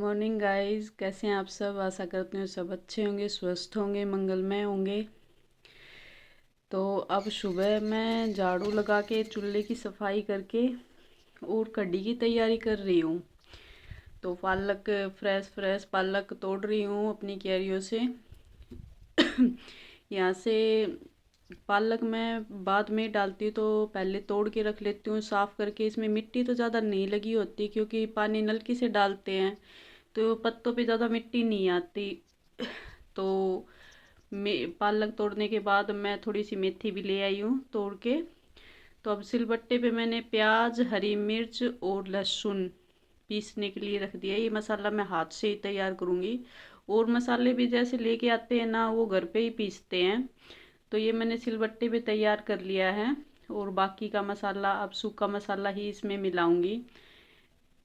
Morning guys, कैसे हैं आप सब। आशा करते हैं सब अच्छे होंगे, स्वस्थ होंगे, मंगलमय होंगे। तो अब सुबह मैं झाड़ू लगा के चूल्हे की सफाई करके और कढ़ी की तैयारी कर रही हूँ। तो पालक फ्रेश फ्रेश पालक तोड़ रही हूँ अपनी क्यारियों से। यहाँ से पालक मैं बाद में डालती हूँ, तो पहले तोड़ के रख लेती हूँ साफ़ करके। इसमें मिट्टी तो ज़्यादा नहीं लगी होती क्योंकि पानी नलकी से डालते हैं, तो पत्तों पे ज़्यादा मिट्टी नहीं आती। तो पालक तोड़ने के बाद मैं थोड़ी सी मेथी भी ले आई हूँ तोड़ के। तो अब सिलबट्टे पे मैंने प्याज, हरी मिर्च और लहसुन पीसने के लिए रख दिया। ये मसाला मैं हाथ से ही तैयार करूँगी। और मसाले भी जैसे लेके आते हैं ना, वो घर पे ही पीसते हैं। तो ये मैंने सिलबट्टे पे तैयार कर लिया है। और बाकी का मसाला अब सूखा मसाला ही इसमें मिलाऊंगी।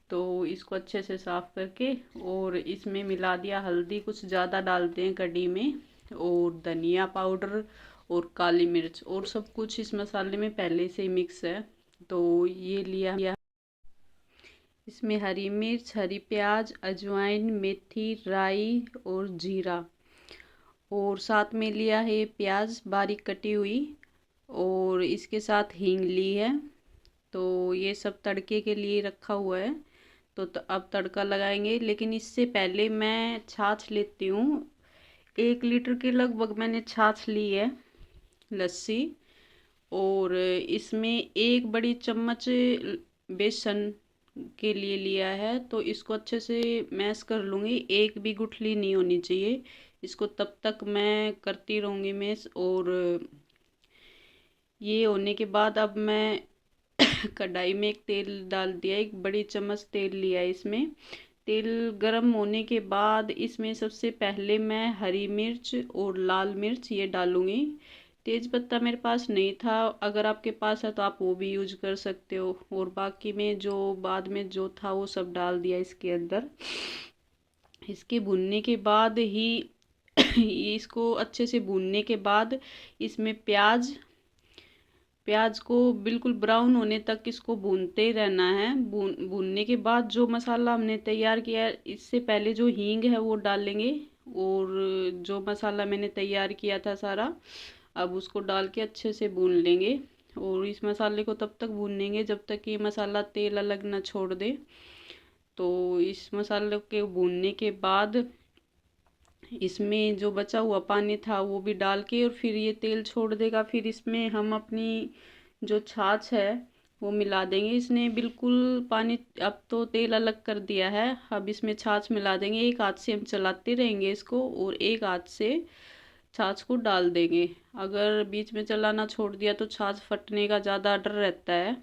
तो इसको अच्छे से साफ़ करके और इसमें मिला दिया। हल्दी कुछ ज़्यादा डालते हैं कढ़ी में, और धनिया पाउडर और काली मिर्च, और सब कुछ इस मसाले में पहले से ही मिक्स है। तो ये लिया। इसमें हरी मिर्च, हरी प्याज, अजवाइन, मेथी, राई और जीरा, और साथ में लिया है प्याज बारीक कटी हुई, और इसके साथ हींग ली है। तो ये सब तड़के के लिए रखा हुआ है। तो अब तड़का लगाएंगे, लेकिन इससे पहले मैं छाछ लेती हूँ। 1 लीटर के लगभग मैंने छाछ ली है, लस्सी। और इसमें 1 बड़ी चम्मच बेसन के लिए लिया है। तो इसको अच्छे से मैश कर लूँगी, एक भी गुठली नहीं होनी चाहिए। इसको तब तक मैं करती रहूँगी मैश। और ये होने के बाद अब मैं कढ़ाई में एक तेल डाल दिया, 1 बड़ी चम्मच तेल लिया है इसमें। तेल गरम होने के बाद इसमें सबसे पहले मैं हरी मिर्च और लाल मिर्च ये डालूंगी। तेज पत्ता मेरे पास नहीं था, अगर आपके पास है तो आप वो भी यूज कर सकते हो। और बाकी में जो बाद में जो था वो सब डाल दिया इसके अंदर। इसके भुनने के बाद ही इसको अच्छे से भूनने के बाद इसमें प्याज को बिल्कुल ब्राउन होने तक इसको भूनते ही रहना है। भूनने के बाद जो मसाला हमने तैयार किया है, इससे पहले जो हींग है वो डालेंगे। और जो मसाला मैंने तैयार किया था सारा, अब उसको डाल के अच्छे से भून लेंगे। और इस मसाले को तब तक भूनेंगे जब तक कि मसाला तेल अलग ना छोड़ दे। तो इस मसाले के भूनने के बाद इसमें जो बचा हुआ पानी था वो भी डाल के, और फिर ये तेल छोड़ देगा। फिर इसमें हम अपनी जो छाछ है वो मिला देंगे। इसने बिल्कुल पानी, अब तो तेल अलग कर दिया है। अब इसमें छाछ मिला देंगे। एक हाथ से हम चलाते रहेंगे इसको, और एक हाथ से छाछ को डाल देंगे। अगर बीच में चलाना छोड़ दिया तो छाछ फटने का ज़्यादा डर रहता है।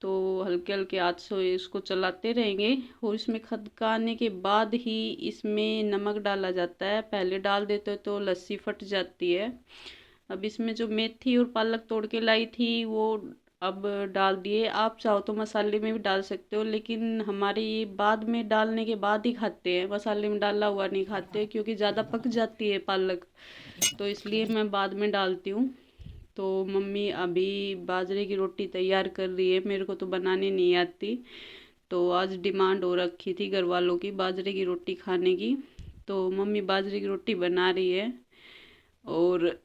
तो हल्के हल्के हाथ से इसको चलाते रहेंगे। और इसमें खदकाने के बाद ही इसमें नमक डाला जाता है। पहले डाल देते तो लस्सी फट जाती है। अब इसमें जो मेथी और पालक तोड़ के लाई थी वो अब डाल दिए। आप चाहो तो मसाले में भी डाल सकते हो, लेकिन हमारे ये बाद में डालने के बाद ही खाते हैं, मसाले में डाला हुआ नहीं खाते क्योंकि ज़्यादा पक जाती है पालक। तो इसलिए मैं बाद में डालती हूँ। तो मम्मी अभी बाजरे की रोटी तैयार कर रही है, मेरे को तो बनाने नहीं आती। तो आज डिमांड हो रखी थी घर वालों की बाजरे की रोटी खाने की, तो मम्मी बाजरे की रोटी बना रही है। और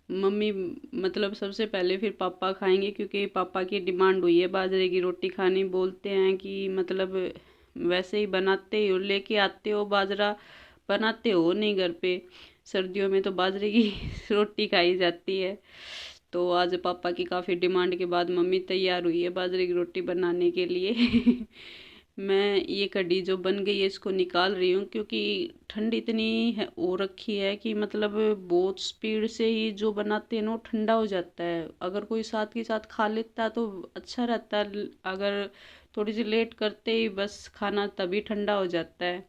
मम्मी मतलब सबसे पहले फिर पापा खाएंगे, क्योंकि पापा की डिमांड हुई है बाजरे की रोटी खानी। बोलते हैं कि मतलब वैसे ही बनाते हो, लेके आते हो बाजरा, बनाते हो नहीं घर पे। सर्दियों में तो बाजरे की रोटी खाई जाती है। तो आज पापा की काफ़ी डिमांड के बाद मम्मी तैयार हुई है बाजरे की रोटी बनाने के लिए। मैं ये कढ़ी जो बन गई है इसको निकाल रही हूँ, क्योंकि ठंड इतनी है हो रखी है कि मतलब बहुत स्पीड से ही जो बनाते हैं ना वो ठंडा हो जाता है। अगर कोई साथ के साथ खा लेता है तो अच्छा रहता है, अगर थोड़ी सी लेट करते ही बस खाना तभी ठंडा हो जाता है।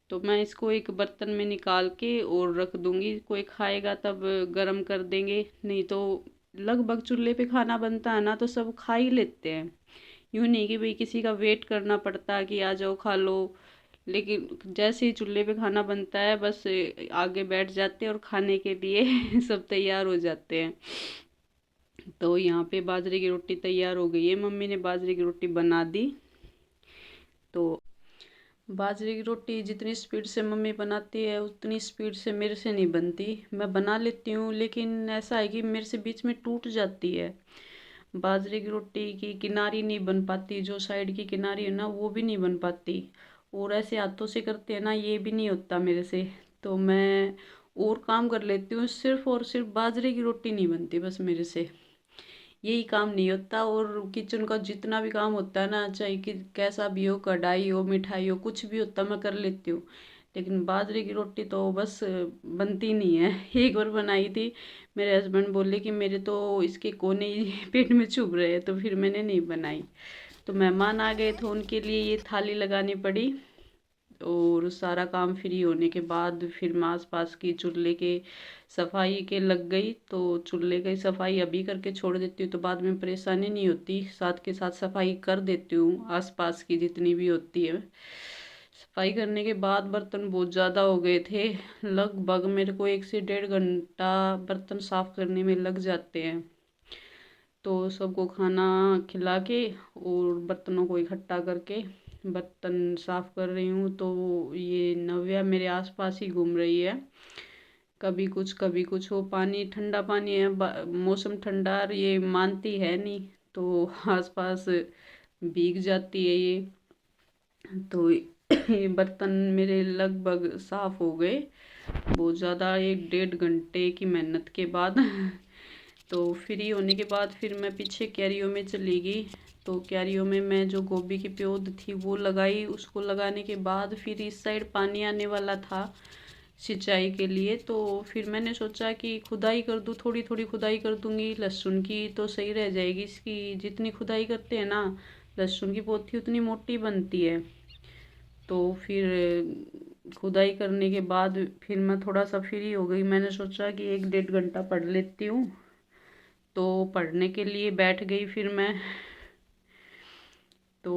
तो मैं इसको एक बर्तन में निकाल के और रख दूंगी, कोई खाएगा तब गरम कर देंगे। नहीं तो लगभग चूल्हे पे खाना बनता है ना तो सब खा ही लेते हैं। यूँ नहीं कि भाई किसी का वेट करना पड़ता है कि आ जाओ खा लो। लेकिन जैसे ही चूल्हे पे खाना बनता है बस आगे बैठ जाते हैं और खाने के लिए सब तैयार हो जाते हैं। तो यहाँ पे बाजरे की रोटी तैयार हो गई है, मम्मी ने बाजरे की रोटी बना दी। तो बाजरे की रोटी जितनी स्पीड से मम्मी बनाती है उतनी स्पीड से मेरे से नहीं बनती। मैं बना लेती हूँ लेकिन ऐसा है कि मेरे से बीच में टूट जाती है। बाजरे की रोटी की किनारी नहीं बन पाती, जो साइड की किनारी है ना वो भी नहीं बन पाती। और ऐसे हाथों से करते हैं ना, ये भी नहीं होता मेरे से। तो मैं और काम कर लेती हूँ, सिर्फ और सिर्फ बाजरे की रोटी नहीं बनती बस मेरे से। यही काम नहीं होता। और किचन का जितना भी काम होता है ना, चाहे कि कैसा भी हो, कढ़ाई हो, मिठाई हो, कुछ भी होता मैं कर लेती हूँ। लेकिन बाजरे की रोटी तो बस बनती नहीं है। एक बार बनाई थी, मेरे हस्बैंड बोले कि मेरे तो इसके कोने ही पेट में चुभ रहे हैं, तो फिर मैंने नहीं बनाई। तो मेहमान आ गए थे, उनके लिए ये थाली लगानी पड़ी। और सारा काम फ्री होने के बाद फिर मैं आस पास की चूल्हे के सफाई के लग गई। तो चूल्हे की सफाई अभी करके छोड़ देती हूँ तो बाद में परेशानी नहीं होती, साथ के साथ सफाई कर देती हूँ आस पास की जितनी भी होती है। सफाई करने के बाद बर्तन बहुत ज़्यादा हो गए थे, लगभग मेरे को 1 से 1.5 घंटा बर्तन साफ करने में लग जाते हैं। तो सबको खाना खिला के और बर्तनों को इकट्ठा करके बर्तन साफ कर रही हूँ। तो ये नव्या मेरे आसपास ही घूम रही है, कभी कुछ हो। पानी ठंडा पानी है, मौसम ठंडा, और ये मानती है नहीं, तो आसपास भीग जाती है ये। तो ये बर्तन मेरे लगभग साफ हो गए, बहुत ज़्यादा 1 डेढ़ घंटे की मेहनत के बाद। तो फ्री होने के बाद फिर मैं पीछे क्यारियों में चली गई। तो क्यारियों में मैं जो गोभी की प्योद थी वो लगाई, उसको लगाने के बाद फिर इस साइड पानी आने वाला था सिंचाई के लिए। तो फिर मैंने सोचा कि खुदाई कर दूँ, थोड़ी थोड़ी खुदाई कर दूंगी लहसुन की, तो सही रह जाएगी। इसकी जितनी खुदाई करते हैं ना लहसुन की पोथी उतनी मोटी बनती है। तो फिर खुदाई करने के बाद फिर मैं थोड़ा सा फ्री हो गई, मैंने सोचा कि 1 डेढ़ घंटा पढ़ लेती हूँ। तो पढ़ने के लिए बैठ गई फिर मैं। तो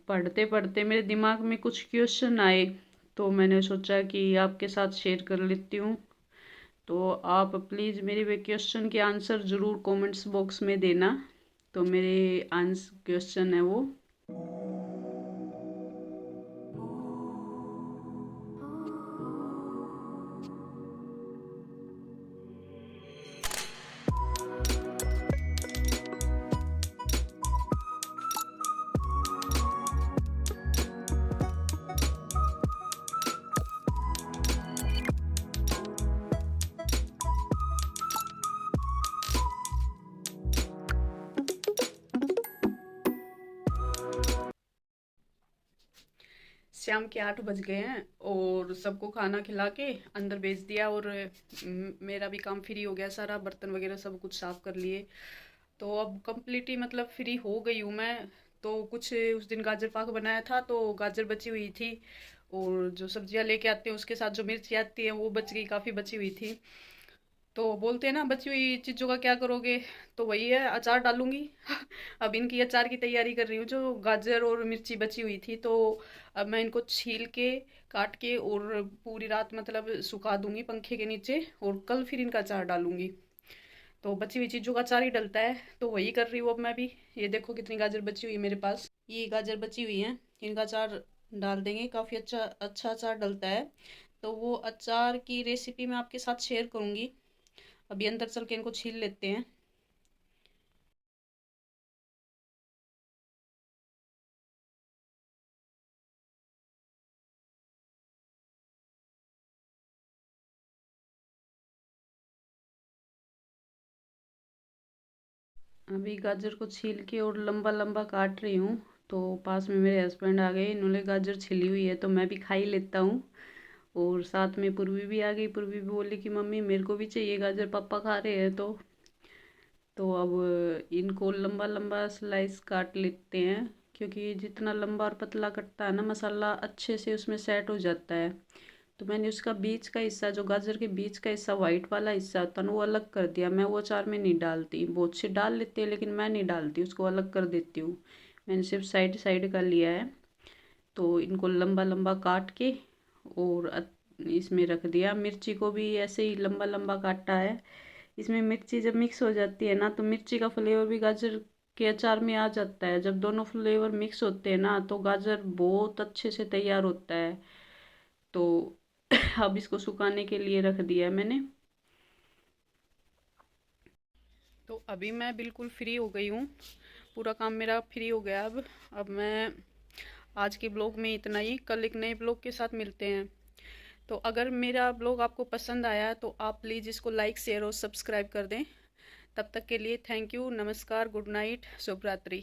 पढ़ते पढ़ते मेरे दिमाग में कुछ क्वेश्चन आए, तो मैंने सोचा कि आपके साथ शेयर कर लेती हूँ। तो आप प्लीज़ मेरे वे क्वेश्चन के आंसर ज़रूर कमेंट्स बॉक्स में देना। तो मेरे आंसर क्वेश्चन है वो। शाम के 8 बज गए हैं और सबको खाना खिला के अंदर भेज दिया। और मेरा भी काम फ्री हो गया, सारा बर्तन वगैरह सब कुछ साफ कर लिए। तो अब कम्प्लीटली मतलब फ्री हो गई हूँ मैं। तो कुछ उस दिन गाजर पाक बनाया था तो गाजर बची हुई थी, और जो सब्जियां लेके आते हैं उसके साथ जो मिर्ची आती है वो बच गई, काफ़ी बची हुई थी। तो बोलते हैं ना बची हुई चीज़ों का क्या करोगे, तो वही है, अचार डालूंगी। अब इनकी अचार की तैयारी कर रही हूँ, जो गाजर और मिर्ची बची हुई थी। तो अब मैं इनको छील के काट के और पूरी रात मतलब सुखा दूंगी पंखे के नीचे, और कल फिर इनका अचार डालूंगी। तो बची हुई चीज़ों का अचार ही डलता है, तो वही कर रही हूँ अब मैं भी। ये देखो कितनी गाजर बची हुई है मेरे पास, ये गाजर बची हुई है, इनका अचार डाल देंगे, काफ़ी अच्छा अच्छा अचार डलता है। तो वो अचार की रेसिपी मैं आपके साथ शेयर करूँगी। अभी अंदर चल के इनको छील लेते हैं। अभी गाजर को छील के और लंबा लंबा काट रही हूँ। तो पास में मेरे हस्बैंड आ गए, इन्होंने गाजर छिली हुई है तो मैं भी खा ही लेता हूँ। और साथ में पूर्वी भी आ गई, पूर्वी भी बोली कि मम्मी मेरे को भी चाहिए गाजर, पापा खा रहे हैं। तो अब इनको लंबा लंबा स्लाइस काट लेते हैं, क्योंकि जितना लंबा और पतला कटता है ना मसाला अच्छे से उसमें सेट हो जाता है। तो मैंने उसका बीच का हिस्सा, जो गाजर के बीच का हिस्सा वाइट वाला हिस्सा होता है ना, वो अलग कर दिया। मैं वो अचार में नहीं डालती, बहुत से डाल लेते हैं लेकिन मैं नहीं डालती, उसको अलग कर देती हूँ। मैंने सिर्फ साइड साइड का लिया है। तो इनको लंबा लंबा काट के और इसमें रख दिया। मिर्ची को भी ऐसे ही लंबा लंबा काटा है। इसमें मिर्ची जब मिक्स हो जाती है ना तो मिर्ची का फ्लेवर भी गाजर के अचार में आ जाता है। जब दोनों फ्लेवर मिक्स होते हैं ना तो गाजर बहुत अच्छे से तैयार होता है। तो अब इसको सुखाने के लिए रख दिया है मैंने। तो अभी मैं बिल्कुल फ्री हो गई हूँ, पूरा काम मेरा फ्री हो गया। अब मैं आज के ब्लॉग में इतना ही, कल एक नए ब्लॉग के साथ मिलते हैं। तो अगर मेरा ब्लॉग आपको पसंद आया तो आप प्लीज़ इसको लाइक शेयर और सब्सक्राइब कर दें। तब तक के लिए थैंक यू, नमस्कार, गुड नाइट, शुभ रात्रि।